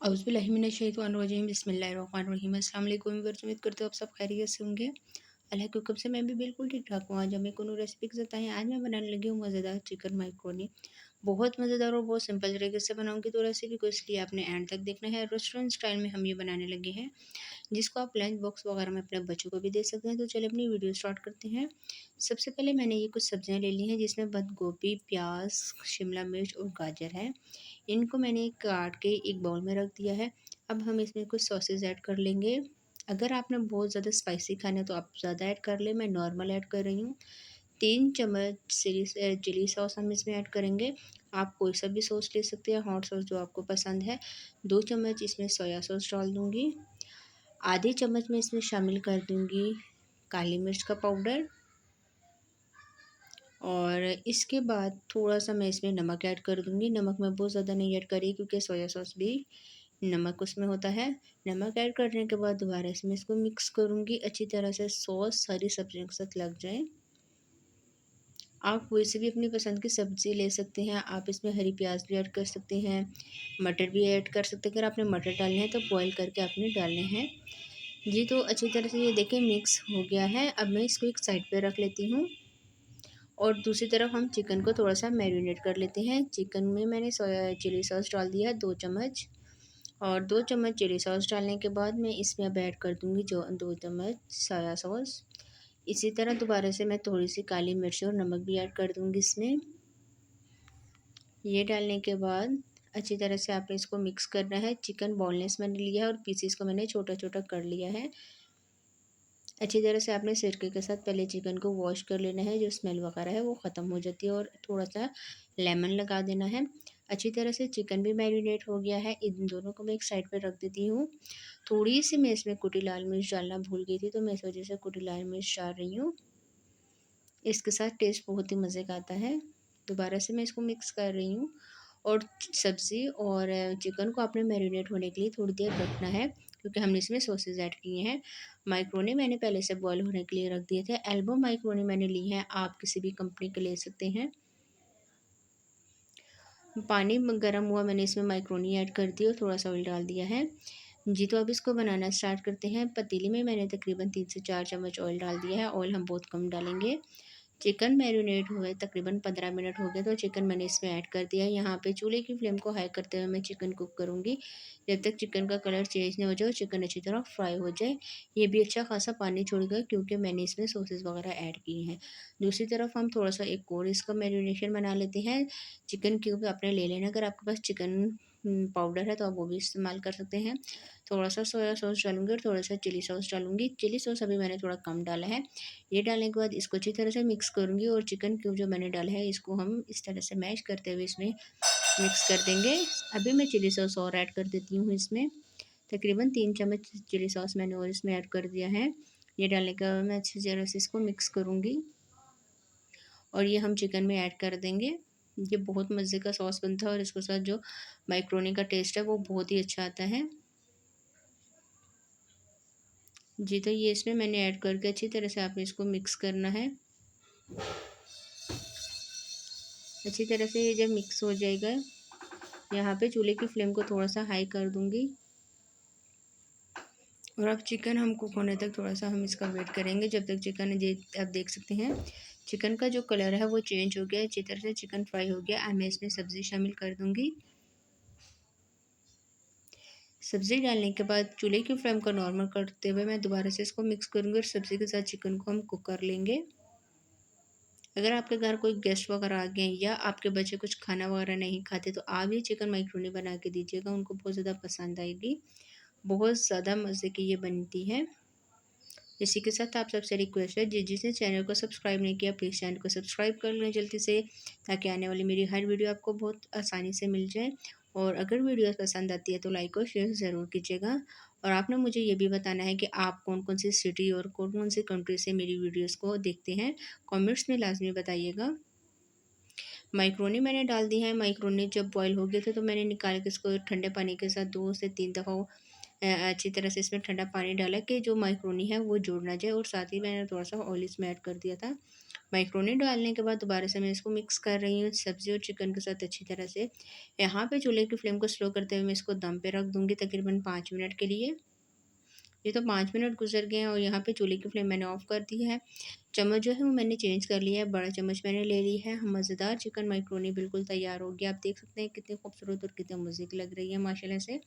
औज़ुबिल्लाहिमिनश्शैतानिर्रजीम बिस्मिल्लाहिर्रहमानिर्रहीम। अस्सलाम वालेकुम व्यूअर्स, उम्मीद करते हो आप सब खैरियत से होंगे। अल्लाह के हुक्म से मैं भी बिल्कुल ठीक ठाक हूँ। आज हमें कोनो रेसिपी के साथ आए हैं। आज मैं बनाने लगी हूँ मज़ेदार चिकन माइक्रोनी। बहुत मज़ेदार और बहुत सिंपल तरीके से बनाऊँगी, तो रेसिपी को इसलिए आपने एंड तक देखना है। रेस्टोरेंट स्टाइल में हम ये बनाने लगे हैं, जिसको आप लंच बॉक्स वगैरह में अपने बच्चों को भी दे सकते हैं। तो चलिए अपनी वीडियो स्टार्ट करते हैं। सबसे पहले मैंने ये कुछ सब्जियां ले ली हैं, जिसमें बंद गोभी, प्याज, शिमला मिर्च और गाजर है। इनको मैंने काट के एक बाउल में रख दिया है। अब हम इसमें कुछ सॉसेज ऐड कर लेंगे। अगर आपने बहुत ज़्यादा स्पाइसी खाना है तो आप ज़्यादा ऐड कर लें, मैं नॉर्मल ऐड कर रही हूँ। 3 चम्मच चिली सॉस हम इसमें ऐड करेंगे। आप कोई सा भी सॉस ले सकते हैं, हॉट सॉस जो आपको पसंद है। 2 चम्मच इसमें सोया सॉस डाल दूँगी। आधी चम्मच में इसमें शामिल कर दूँगी काली मिर्च का पाउडर, और इसके बाद थोड़ा-सा मैं इसमें नमक ऐड कर दूँगी। नमक मैं बहुत ज़्यादा नहीं ऐड कर रही, क्योंकि सोया सॉस भी नमक उसमें होता है। नमक ऐड करने के बाद दोबारा से मैं इसको मिक्स करूँगी अच्छी तरह से, सॉस सारी सब्जियों के साथ लग जाए। आप कोई सी भी अपनी पसंद की सब्ज़ी ले सकते हैं। आप इसमें हरी प्याज भी ऐड कर सकते हैं, मटर भी ऐड कर सकते हैं। अगर आपने मटर डालने हैं तो बॉयल करके आपने डालने हैं। जी, तो अच्छी तरह से ये देखिए मिक्स हो गया है। अब मैं इसको एक साइड पे रख लेती हूँ, और दूसरी तरफ हम चिकन को थोड़ा-सा मैरिनेट कर लेते हैं। चिकन में मैंने सोया चिली सॉस डाल दिया है 2 चम्मच, और 2 चम्मच चिली सॉस डालने के बाद मैं इसमें अब ऐड कर दूँगी जो 2 चम्मच सोया सॉस। इसी तरह दोबारा से मैं थोड़ी-सी काली मिर्च और नमक भी ऐड कर दूँगी इसमें। ये डालने के बाद अच्छी तरह से आपने इसको मिक्स करना है। चिकन बोनलेस मैंने लिया है और पीसेस को मैंने छोटा-छोटा कर लिया है। अच्छी तरह से आपने सिरके के साथ पहले चिकन को वॉश कर लेना है, जो स्मेल वगैरह है वो ख़त्म हो जाती है, और थोड़ा-सा लेमन लगा देना है। अच्छी तरह से चिकन भी मैरिनेट हो गया है। इन दोनों को मैं एक साइड पे रख देती हूँ। थोड़ी-सी मैं इसमें कुटी लाल मिर्च डालना भूल गई थी, तो मैं इस वजह से कुटी लाल मिर्च डाल रही हूँ। इसके साथ टेस्ट बहुत ही मज़े का आता है। दोबारा से मैं इसको मिक्स कर रही हूँ, और सब्ज़ी और चिकन को आपने मैरिनेट होने के लिए थोड़ी देर रखना है, क्योंकि हमने इसमें सॉसेज ऐड किए हैं। माइक्रोनी मैंने पहले से बॉयल होने के लिए रख दिए थे। एल्बो माइक्रोनी मैंने ली है, आप किसी भी कंपनी के ले सकते हैं। पानी गर्म हुआ, मैंने इसमें माइक्रोनी ऐड कर दी और थोड़ा-सा ऑयल डाल दिया है। जी, तो अब इसको बनाना स्टार्ट करते हैं। पतीली में मैंने तकरीबन 3 से 4 चम्मच ऑयल डाल दिया है। ऑयल हम बहुत कम डालेंगे। चिकन मैरिनेट हुए तकरीबन 15 मिनट हो गए, तो चिकन मैंने इसमें ऐड कर दिया है। यहाँ पे चूल्हे की फ्लेम को हाई करते हुए मैं चिकन कुक करूँगी, जब तक चिकन का कलर चेंज नहीं हो जाए और चिकन अच्छी तरह फ्राई हो जाए। ये भी अच्छा खासा पानी छोड़ेगा, क्योंकि मैंने इसमें सॉसेस वगैरह ऐड किए हैं। दूसरी तरफ हम थोड़ा-सा एक और इसका मैरिनेशन बना लेते हैं। चिकन क्यूब आपने ले लेना, अगर आपके पास चिकन पाउडर है तो आप वो भी इस्तेमाल कर सकते हैं। थोड़ा-सा सोया सॉस डालूँगी और थोड़ा-सा चिली सॉस डालूँगी। चिली सॉस अभी मैंने थोड़ा कम डाला है। ये डालने के बाद इसको अच्छी तरह से मिक्स करूँगी, और चिकन क्यूब जो मैंने डाला है इसको हम इस तरह से मैश करते हुए इसमें मिक्स कर देंगे। अभी मैं चिली सॉस और ऐड कर देती हूँ इसमें। तकरीबन 3 चम्मच चिली सॉस मैंने और इसमें ऐड कर दिया है। ये डालने के बाद मैं अच्छी तरह से इसको मिक्स करूँगी, और ये हम चिकन में ऐड कर देंगे। ये बहुत मज़े का सॉस बनता है, और इसके साथ जो मैक्रोनी का टेस्ट है वो बहुत ही अच्छा आता है। जी, तो ये इसमें मैंने ऐड करके अच्छी तरह से आपने इसको मिक्स करना है। अच्छी तरह से ये जब मिक्स हो जाएगा, यहाँ पे चूल्हे की फ्लेम को थोड़ा-सा हाई कर दूँगी, और अब चिकन हम कुक होने तक थोड़ा-सा हम इसका वेट करेंगे, जब तक चिकन ये आप देख सकते हैं चिकन का जो कलर है वो चेंज हो गया, अच्छी तरह से चिकन फ्राई हो गया। अब मैं इसमें सब्ज़ी शामिल कर दूँगी। सब्ज़ी डालने के बाद चूल्हे की फ्लेम को नॉर्मल करते हुए मैं दोबारा से इसको मिक्स करूँगी, और सब्ज़ी के साथ चिकन को हम कुक कर लेंगे। अगर आपके घर कोई गेस्ट वगैरह आ गए हैं, या आपके बच्चे कुछ खाना वगैरह नहीं खाते, तो आप ये चिकन माइक्रोनी बना के दीजिएगा, उनको बहुत ज़्यादा पसंद आएगी। बहुत ज़्यादा मज़े की ये बनती है। इसी के साथ आप सबसे रिक्वेस्ट है, जिसने चैनल को सब्सक्राइब नहीं किया प्लीज़ चैनल को सब्सक्राइब कर लें जल्दी से, ताकि आने वाली मेरी हर वीडियो आपको बहुत आसानी से मिल जाए। और अगर वीडियो पसंद आती है तो लाइक और शेयर ज़रूर कीजिएगा। और आपने मुझे ये भी बताना है कि आप कौन-कौन सी सिटी और कौन-कौन सी कंट्री से मेरी वीडियोज़ को देखते हैं, कमेंट्स में लाज़मी बताइएगा। मैक्रोनी मैंने डाल दी है। मैक्रोनी जब बॉयल हो गए थे, तो मैंने निकाल के इसको ठंडे पानी के साथ 2 से 3 दफ़ा अच्छी तरह से इसमें ठंडा पानी डाला कि जो मैक्रोनी है वो जुड़ ना जाए, और साथ ही मैंने थोड़ा-सा ऑयल इसमें ऐड कर दिया था। मैक्रोनी डालने के बाद दोबारा से मैं इसको मिक्स कर रही हूँ सब्ज़ी और चिकन के साथ अच्छी तरह से। यहाँ पे चूल्हे की फ्लेम को स्लो करते हुए मैं इसको दम पे रख दूँगी तकरीबन 5 मिनट के लिए। ये तो 5 मिनट गुज़र गए हैं और यहाँ पे चूल्हे की फ्लेम मैंने ऑफ़ कर दी है। चम्मच जो है वो मैंने चेंज कर लिया है, बड़ा चम्मच मैंने ले ली है। मज़ेदार चिकन मैक्रोनी बिल्कुल तैयार हो गया। आप देख सकते हैं कितनी खूबसूरत और कितनी मज़े की लग रही है माशाल्लाह से।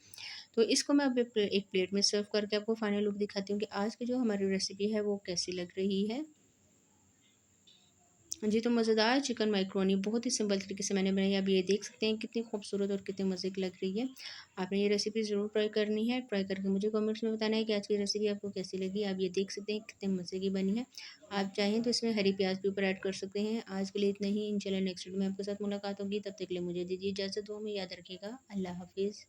तो इसको मैं अब एक प्लेट में सर्व करके आपको फाइनल लुक दिखाती हूँ कि आज की जो हमारी रेसिपी है वो कैसी लग रही है। जी, तो मज़ेदार चिकन मैक्रोनी बहुत ही सिंपल तरीके से मैंने बनाई है। आप ये देख सकते हैं कितनी खूबसूरत और कितने मज़े की लग रही है। आपने ये रेसिपी ज़रूर ट्राई करनी है। ट्राई करके मुझे कमेंट्स में बताना है कि आज की रेसिपी आपको कैसी लगी। आप ये देख सकते हैं कितने मज़े की बनी है। आप चाहें तो इसमें हरी प्याज़ भी ऊपर ऐड कर सकते हैं। आज के लिए इतना ही। इंशाल्लाह नेक्स्ट वीडियो में आपके साथ मुलाकात होगी। तब तक के लिए मुझे दीजिए इजाज़त। दुआ में याद रखिएगा। अल्लाह हाफ़िज़।